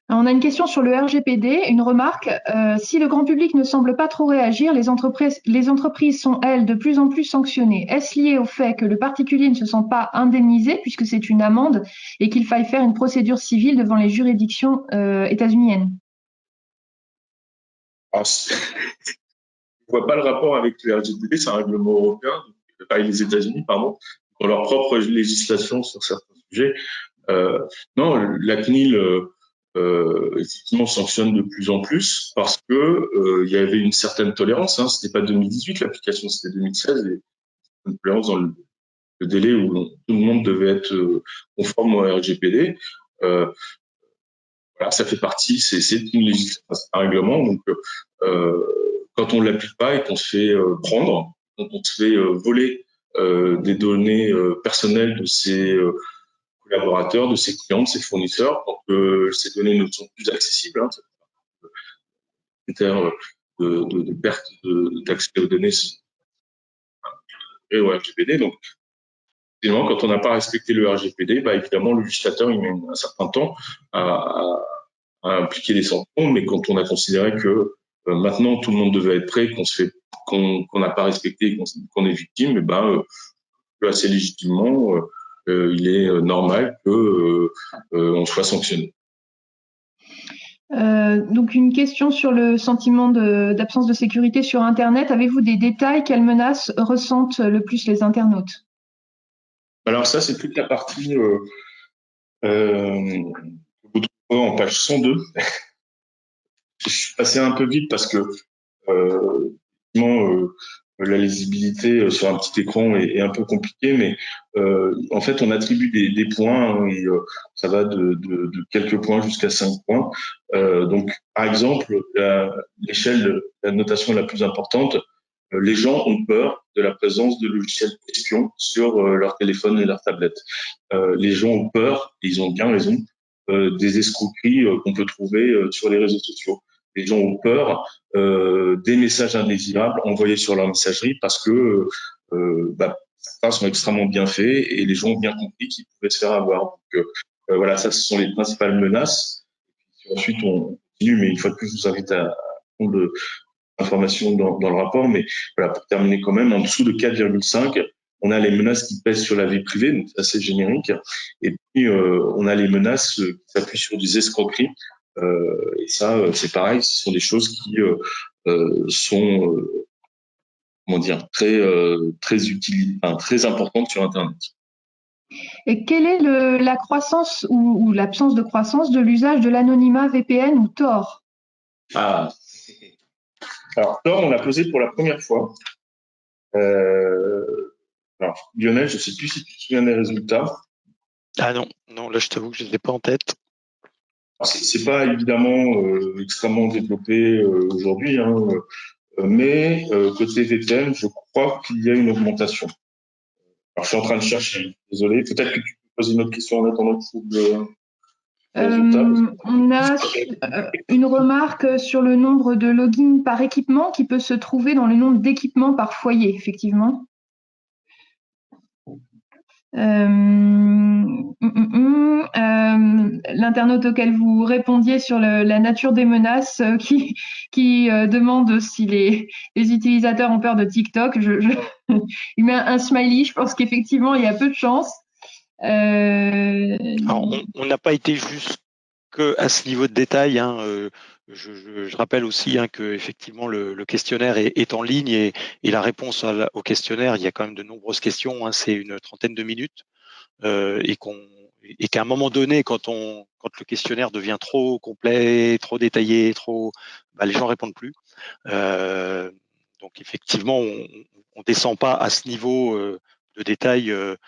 On a une question sur le RGPD, une remarque. Si le grand public ne semble pas trop réagir, les entreprises sont, elles, de plus en plus sanctionnées. Est-ce lié au fait que le particulier ne se sent pas indemnisé puisque c'est une amende et qu'il faille faire une procédure civile devant les juridictions états-uniennes? Je ne vois pas le rapport avec le RGPD, c'est un règlement européen, avec les États-Unis, pardon, pour leur propre législation sur certains sujets. Non, la CNIL effectivement sanctionne de plus en plus parce que il y avait une certaine tolérance. C'était pas 2018 l'application, c'était 2016 et une tolérance dans le délai où tout le monde devait être conforme au RGPD. Ça fait partie, c'est une législation, c'est un règlement. Donc quand on l'applique pas et qu'on se fait prendre, quand on se fait voler des données personnelles de ses collaborateurs, de ses clients, de ses fournisseurs, pour que ces données ne sont plus accessibles. Critères de perte d'accès aux données et au RGPD. Donc, évidemment, quand on n'a pas respecté le RGPD, évidemment, le législateur il met un certain temps à appliquer des sanctions, mais quand on a considéré que maintenant tout le monde devait être prêt, qu'on n'a pas respecté, qu'on est victime, assez légitimement, il est normal que on soit sanctionné. Donc une question sur le sentiment d'absence de sécurité sur Internet. Avez-vous des détails? Quelles menaces ressentent le plus les internautes? Alors ça, c'est toute la partie que vous trouverez en page 102. Je suis passé un peu vite parce que la lisibilité sur un petit écran est un peu compliquée, mais en fait, on attribue des points et ça va de quelques points jusqu'à 5 points. Donc, par exemple, l'échelle, la notation la plus importante, les gens ont peur de la présence de logiciels espions sur leur téléphone et leur tablette. Les gens ont peur, et ils ont bien raison, des escroqueries qu'on peut trouver sur les réseaux sociaux. Les gens ont peur des messages indésirables envoyés sur leur messagerie parce que certains sont extrêmement bien faits et les gens ont bien compris qu'ils pouvaient se faire avoir. Donc voilà, ça, ce sont les principales menaces. Et ensuite, on continue, mais une fois de plus, je vous invite à prendre l'information dans le rapport. Mais voilà, pour terminer quand même, en dessous de 4,5, on a les menaces qui pèsent sur la vie privée, donc c'est assez générique. Et puis, on a les menaces qui s'appuient sur des escroqueries. Et ça, c'est pareil, ce sont des choses qui sont, comment dire, très utiles, enfin, très importantes sur Internet. Et quelle est la croissance ou l'absence de croissance de l'usage de l'anonymat VPN ou Tor? Ah. Alors, Tor, on l'a posé pour la première fois. Alors, Lionel, je ne sais plus si tu te souviens des résultats. Ah non, là je t'avoue que je ne les ai pas en tête. C'est pas évidemment extrêmement développé aujourd'hui, hein, mais côté VPN, je crois qu'il y a une augmentation. Alors, je suis en train de chercher. Désolé. Peut-être que tu peux poser une autre question en attendant que je trouve le résultat. On a une remarque sur le nombre de logins par équipement qui peut se trouver dans le nombre d'équipements par foyer, effectivement. L'internaute auquel vous répondiez sur la nature des menaces qui demande si les utilisateurs ont peur de TikTok. Il met un smiley, je pense qu'effectivement il y a peu de chance. Alors, on n'a pas été jusque à ce niveau de détail. Hein, je rappelle aussi que effectivement le questionnaire est en ligne et la réponse au questionnaire, il y a quand même de nombreuses questions. Hein, c'est une trentaine de minutes et qu'à un moment donné, quand le questionnaire devient trop complet, trop détaillé, les gens répondent plus. Donc effectivement, on descend pas à ce niveau de détail de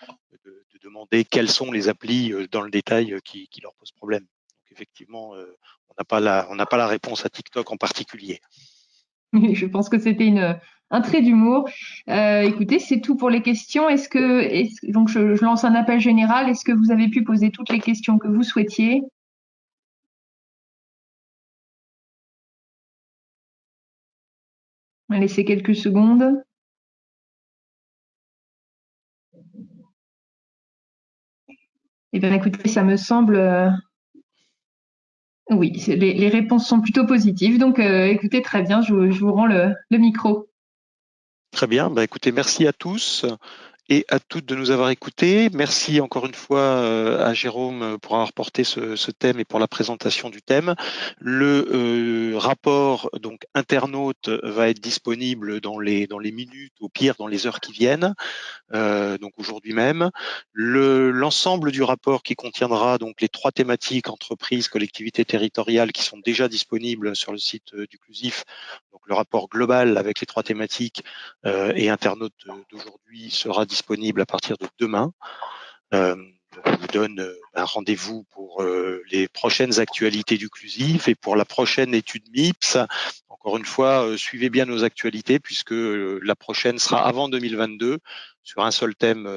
demander quelles sont les applis dans le détail qui leur posent problème. Donc effectivement, on n'a pas la réponse à TikTok en particulier. Je pense que c'était un trait d'humour. Écoutez, c'est tout pour les questions. Donc je lance un appel général. Est-ce que vous avez pu poser toutes les questions que vous souhaitiez? On va laisser quelques secondes. Eh bien, écoutez, ça me semble... Oui, les réponses sont plutôt positives. Donc, écoutez, très bien, je vous rends le micro. Très bien. Écoutez, merci à tous et à toutes de nous avoir écoutés. Merci encore une fois à Jérôme pour avoir porté ce thème et pour la présentation du thème. Le rapport donc internaute va être disponible dans les minutes, au pire dans les heures qui viennent. Donc aujourd'hui même, l'ensemble du rapport qui contiendra donc les 3 thématiques entreprises, collectivités territoriales qui sont déjà disponibles sur le site du CLUSIF. Donc le rapport global avec les 3 thématiques et internautes d'aujourd'hui sera disponible à partir de demain. Je vous donne un rendez-vous pour les prochaines actualités du CLUSIF et pour la prochaine étude MIPS. Encore une fois, suivez bien nos actualités puisque la prochaine sera avant 2022 sur un seul thème,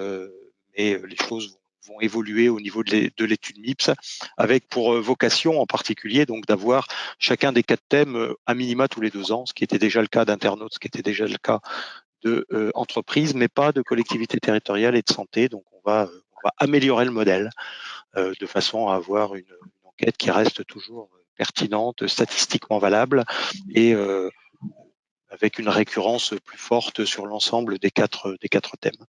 mais les choses vont évoluer au niveau de l'étude MIPS avec pour vocation en particulier donc d'avoir chacun des 4 thèmes à minima tous les 2 ans, ce qui était déjà le cas d'internautes, ce qui était déjà le cas de entreprises, mais pas de collectivités territoriales et de santé. Donc on va améliorer le modèle de façon à avoir une enquête qui reste toujours pertinente, statistiquement valable et avec une récurrence plus forte sur l'ensemble des 4 thèmes.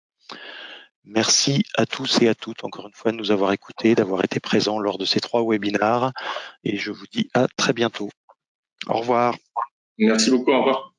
Merci à tous et à toutes, encore une fois, de nous avoir écoutés, d'avoir été présents lors de ces 3 webinaires et je vous dis à très bientôt. Au revoir. Merci beaucoup, au revoir.